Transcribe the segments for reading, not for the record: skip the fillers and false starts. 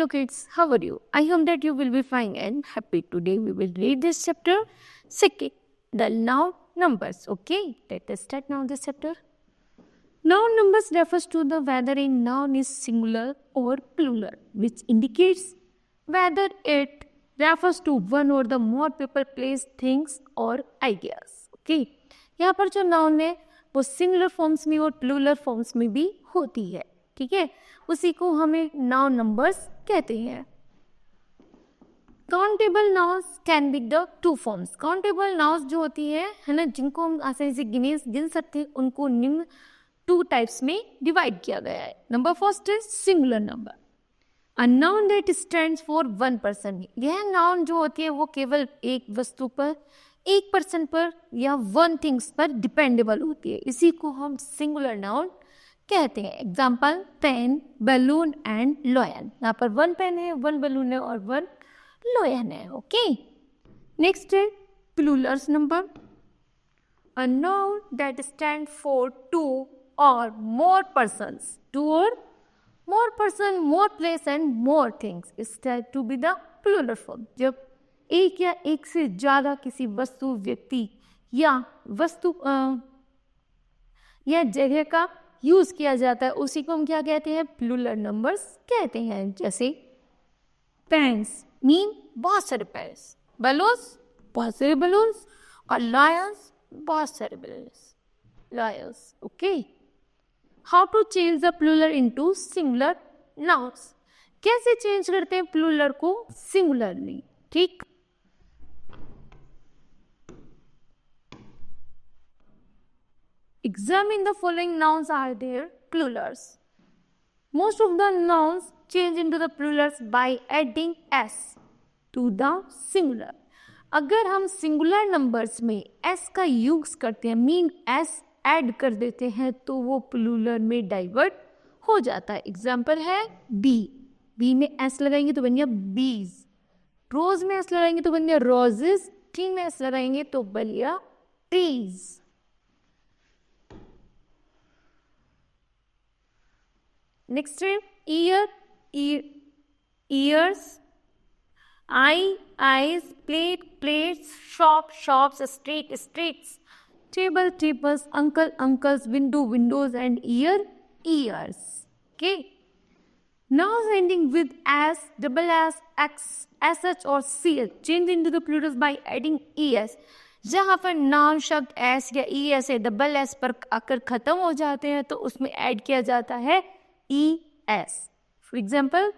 Hello kids, how are you? I hope that you will be fine and happy. Today we will read this chapter, second, the noun numbers. Okay, let us start now this chapter. Noun numbers refers to the whether a noun is singular or plural, which indicates whether it refers to one or the more people, place, things or ideas. Okay, यहाँ पर जो noun है वो singular forms में और plural forms में भी होती है. ठीक है, उसी को हमें noun numbers कहते हैं. Countable nouns can be the two forms. Countable nouns जो होती है ना, जिनको हम आसानी से गिन सकते हैं, उनको निम्न टू टाइप्स में डिवाइड किया गया है. Number first is singular number. A noun that stands for one person. यह नाउन जो होती है वो केवल एक वस्तु पर, एक पर्सन पर या वन थिंग्स पर डिपेंडेबल होती है. इसी को हम सिंगुलर नाउन कहते हैं. Example pen, balloon and lion. यहाँ पर वन पेन है, वन बैलून है और वन लॉयन है. ओके, नेक्स्ट है plural number. A noun that stand for two or more persons. Two or more person, more place and more things is said to be the plural form. जब एक या एक से ज़्यादा किसी वस्तु, व्यक्ति या वस्तु या जगह का यूज किया जाता है, उसी को हम क्या कहते हैं? प्लूरल नंबर्स कहते हैं. जैसे पेन्स मीन बहुत सारे पेन्स, बलून्स बहुत सारे बलून्स और लायंस बहुत सारे balloons, lions. Okay, how to change the plural into singular nouns. कैसे चेंज करते हैं प्लूरल को सिंगुलरली? ठीक, examine the following nouns are their plurals. Most of the nouns change into the plurals by adding s to the singular. अगर हम singular numbers में s का use करते हैं, मीन s ऐड कर देते हैं, तो वो प्लूरल में डाइवर्ट हो जाता है. एग्जाम्पल है बी. बी में एस लगाएंगे तो बन गया बीज. रोज में एस लगाएंगे तो बन गया रोजेस. ट्री में एस लगाएंगे तो बन गया ट्रीज. नेक्स्ट है year, years. I, eyes. Plate, plates. Shop, shops. Street, streets. Table, tables. Uncle, uncles. Window, windows and ear, ears. Okay, nouns ending with s, double s, x, sh or ch change into the plurals by adding es. जहाँ पर noun शब्द s या es है, double s पर आकर खत्म हो जाते हैं, तो उसमें ऐड किया जाता है es. For example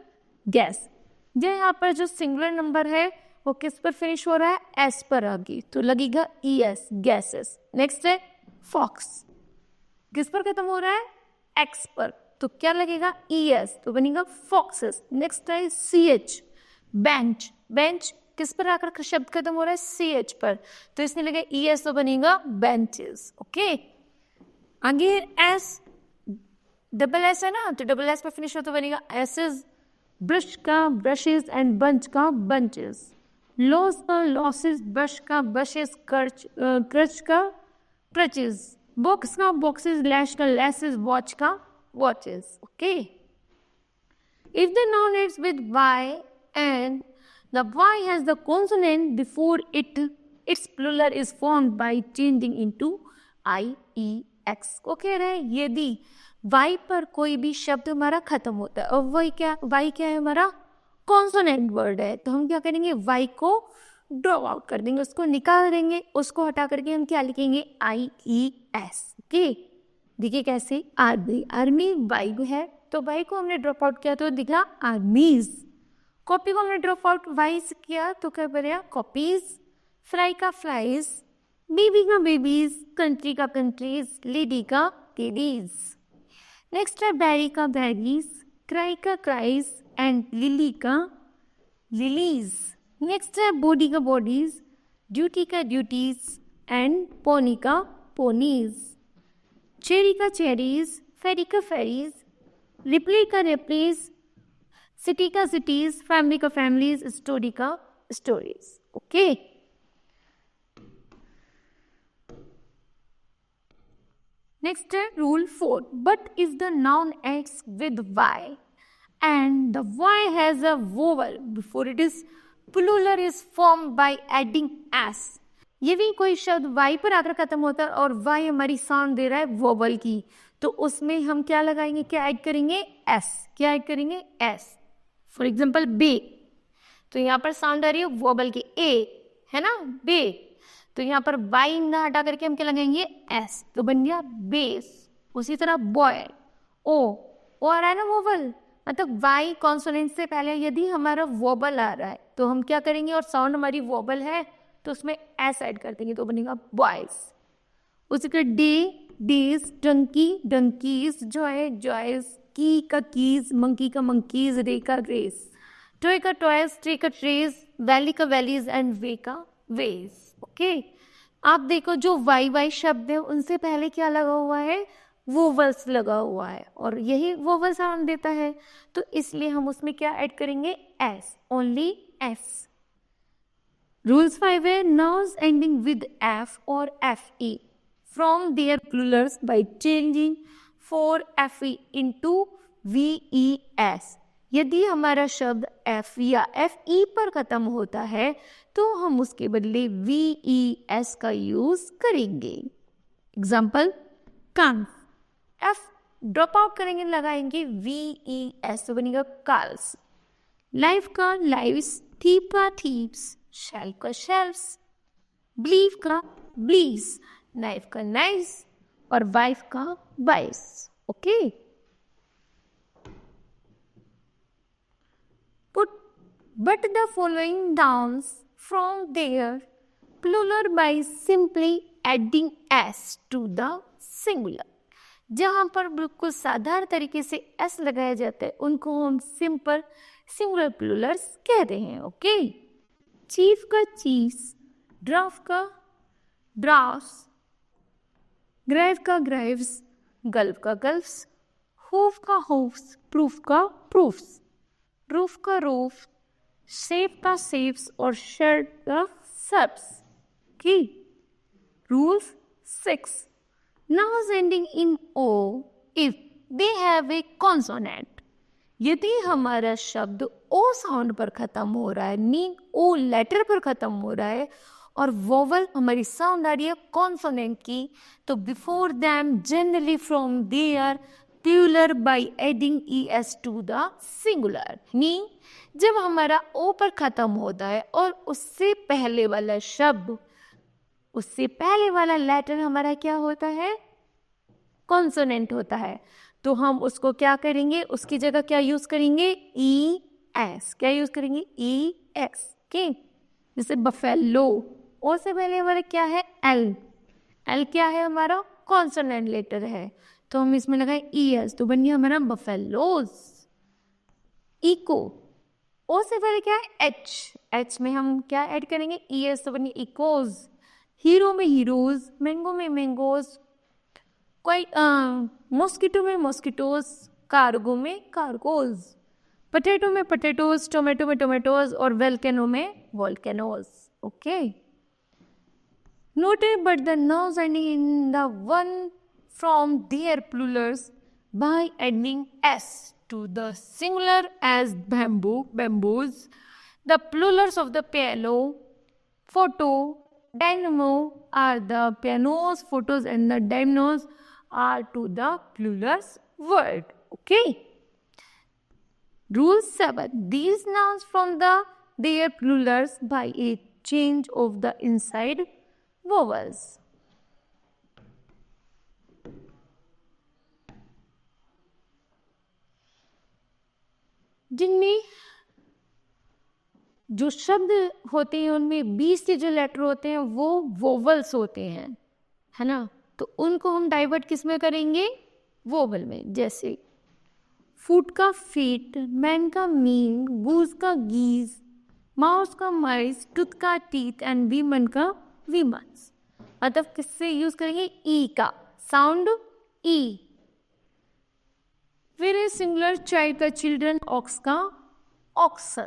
gas. यहाँ पर जो सिंगुलर नंबर है वो किस पर फिनिश हो रहा है? एस पर आ गई, तो लगेगा es, गैसेस. नेक्स्ट है फॉक्स. किस पर खत्म हो रहा है? एक्स पर, तो क्या लगेगा? es, तो बनेगा फॉक्सेस. नेक्स्ट है ch, बेंच. बेंच किस पर आकर शब्द खत्म हो रहा है? ch पर, तो इसमें लगेगा es, तो बनेगा बेंचेस. ओके, आगे s, डबल s है ना, तो डबल s पर फिनिश हो तो बनेगा एसेस. ब्रश का ब्रशेस एंड बंच का बंचेस. लॉस का लॉसेस. ब्रश का ब्रशेस. क्रच का क्रचेस. बॉक्स का बॉक्सेस. लैश का लैसेस. वॉच का watches. Okay, if the noun ends with y and the y has the consonant before it, its plural is formed by changing into iex. को कह रहे हैं यदि y पर कोई भी शब्द हमारा खत्म होता है, और वही क्या, y क्या है हमारा? कॉन्सोनेंट वर्ड है, तो हम क्या करेंगे? y को ड्रॉ आउट कर देंगे, उसको निकाल देंगे. उसको हटा करके हम क्या लिखेंगे? IES. ओके, देखिए कैसे. आर्मी, आर्मी y है, तो y को हमने ड्रॉप आउट किया तो दिखा आर्मीज. कॉपी को हमने ड्रॉप आउट y से किया तो क्या बनेगा? कॉपीज. फ्राई का फ्राइज. बेबी का बेबीज. कंट्री का कंट्रीज. लेडी का लेडीज. नेक्स्ट है बैरी का बैरीज. क्राई का क्राइज एंड लिली का लिलीज. नेक्स्ट है बॉडी का बॉडीज. ड्यूटी का ड्यूटीज एंड पोनी का पोनीज. चेरी का चेरीज. फेरी का फेरीज. रिप्ली का रिप्लीज. सिटी का सिटीज. फैमिली का फैमिलीज. स्टोरी का स्टोरीज. ओके, नेक्स्ट है rule 4. But if the noun ends with y and the y has a vowel before it is plural is formed by adding s. ये भी कोई शब्द y पर आकर खत्म होता है और y हमारी साउंड दे रहा है वोवल की, तो उसमें हम क्या लगाएंगे, क्या ऐड करेंगे, s. क्या ऐड करेंगे, s. फॉर एग्जाम्पल बे, तो यहाँ पर साउंड आ रही है वोबल की, ए है ना, बे, तो यहाँ पर y ना हटा करके हम क्या लगाएंगे, s, तो बन गया बेस. उसी तरह बॉय, ओ आ रहा है ना वोबल, मतलब y कॉन्सोनेंट से पहले यदि हमारा वोबल आ रहा है तो हम क्या करेंगे, और साउंड हमारी वोबल है तो उसमें s ऐड कर देंगे, तो बनेगा बॉयज. उसी तरह day, days, donkey, donkeys, joy, joys, key का कीज, मंकी का मंकीज, रे का रेस, टॉय का टॉयज, ट्रे का ट्रेज, वैली का वैलीज एंड वे का वेज. ओके, आप देखो जो वाई वाई शब्द है उनसे पहले क्या लगा हुआ है, वोवल्स लगा हुआ है, और यही वोवल साउंड देता है, तो इसलिए हम उसमें क्या ऐड करेंगे, एस, ओनली एस. रूल्स 5 है, नाउन्स एंडिंग विद एफ और F E from their plurals by changing for fe into ves. यदि हमारा शब्द f या fe पर खत्म होता है तो हम उसके बदले ves का यूज करेंगे. एग्जाम्पल, कान, f ड्रॉप आउट करेंगे, लगाएंगे ves, तो बनेगा कार्ल्स. लाइफ का लाइव्स, थीप का थीप्स, शेल्फ का शेल्फ्स, ब्लीव का ब्लीव्स, नाइफ का नाइस और वाइफ का vice. Okay, put but the following nouns from their plural by simply adding s to the singular. जहां पर बिल्कुल साधारण तरीके से s लगाया जाता है उनको हम सिंपल सिंगुलर प्लूरल्स कहते हैं. ओके, चीफ का चीज, ड्राफ्ट का ड्राफ्ट्स, ग्रेव का ग्रेव्स, गल्फ का गल्फ्स, होफ का होफ्स, प्रूफ का प्रूफ्स, रूफ का रूफ, सेफ का सेफ्स और शर्ट का सर्ब्स. की rules 6, nouns ending in o if they have a consonant. यदि हमारा शब्द ओ साउंड पर खत्म हो रहा है, मीन ओ लेटर पर खत्म हो रहा है और वोवल हमारी साउंड आ रही है कॉन्सोनेंट की, तो before them generally from their plural by adding es to the singular. Mean जब हमारा ओ पर खत्म होता है और उससे पहले वाला शब्द, उससे पहले वाला लेटर हमारा क्या होता है, कॉन्सोनेंट होता है, तो हम उसको क्या करेंगे, उसकी जगह क्या यूज करेंगे, ई एस. क्या यूज करेंगे, ई एक्स. ओके, जैसे बफेलो, ओ से पहले हमारा क्या है, एल. एल क्या है, हमारा कॉन्सोनेंट लेटर है, तो हम इसमें लगाए ई एस, तो बन गया हमारा बफेलोज. इको, ओ से पहले क्या है, एच. एच में हम क्या ऐड करेंगे, ई एस, तो बन गया इकोज. हीरो में हीरोज, मैंगो में मैंगोज, कोई मॉस्किटो में मॉस्किटोज, कार्गो में कार्गोज, पोटैटो में पोटैटोज, टोमेटो में टोमेटोज और वोल्केनो में volcanoes. Okay, noted but the nouns ending in the one from their plurals by adding s to the singular as bamboo, bamboos. The plurals of the piano, photo, dynamo are the pianos, photos and the dynamos are to the plurals word. Okay. Rule 7. These nouns from their plurals by a change of the inside vowels. जिनमें जो शब्द होते हैं उनमें 20 के जो letter होते हैं वो वोवल्स होते हैं, है ना, तो उनको हम डाइवर्ट किस में करेंगे, वोवल में. जैसे फूट का फीट, मैन का मीन, गूज का गीज, माउस का माइस, टूथ का टीथ एंड वीमन का वीमन्स. मतलब किससे यूज करेंगे, ई का साउंड, ई. फिर है सिंगुलर, चाइल्ड का चिल्ड्रन, ऑक्स का oxen.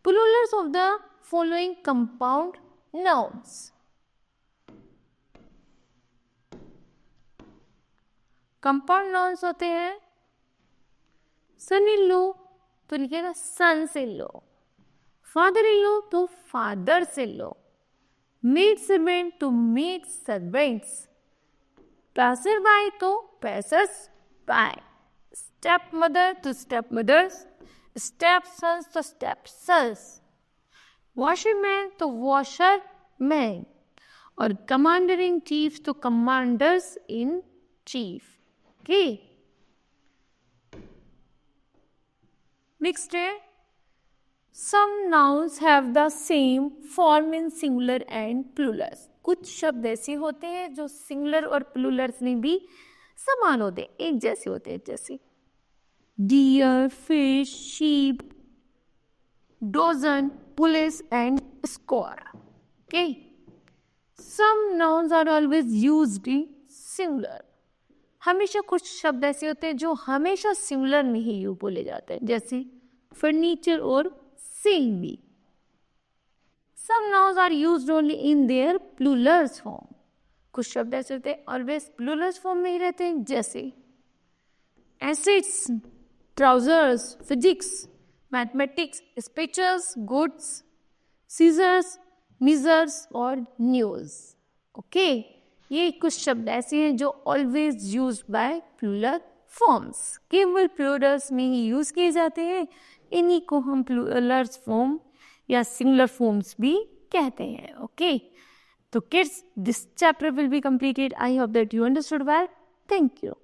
Plurals of the following compound nouns. Compound nouns होते हैं सन इन लॉ तो लिखेगा sons in law, father in law तो fathers in law, maid servant तो मेड सर्वेंट्स, पैसर बाय तो passers by, step mother तो step mothers, step sons तो step sons, washerman तो वॉशर मैन, और commander in chief तो commanders in chief. Okay, next है some nouns have the same form in singular and plurals. कुछ शब्द ऐसे होते हैं जो सिंगुलर और प्लूरल्स में भी समान होते हैं, एक जैसे होते हैं, जैसे deer, fish, sheep, dozen, police and score. Okay, some nouns are always used in singular. हमेशा कुछ शब्द ऐसे होते हैं जो हमेशा सिंगुलर में ही यूज बोले जाते हैं, जैसे फर्नीचर और sale. Some nouns are used only in their plurals form. कुछ शब्द ऐसे होते हैं ऑलवेज प्लूरल्स फॉर्म में ही रहते हैं, जैसे acids, trousers, physics, mathematics, speeches, goods, scissors, measles और न्यूज. ओके, ये कुछ शब्द ऐसे हैं जो always used by plural forms, केवल प्लूरल्स में ही यूज किए जाते हैं. इन्हीं को हम प्लूरल्स फॉर्म या सिंगुलर फॉर्म्स भी कहते हैं. ओके, तो kids, this chapter will be completed. I hope that you understood well. Thank you.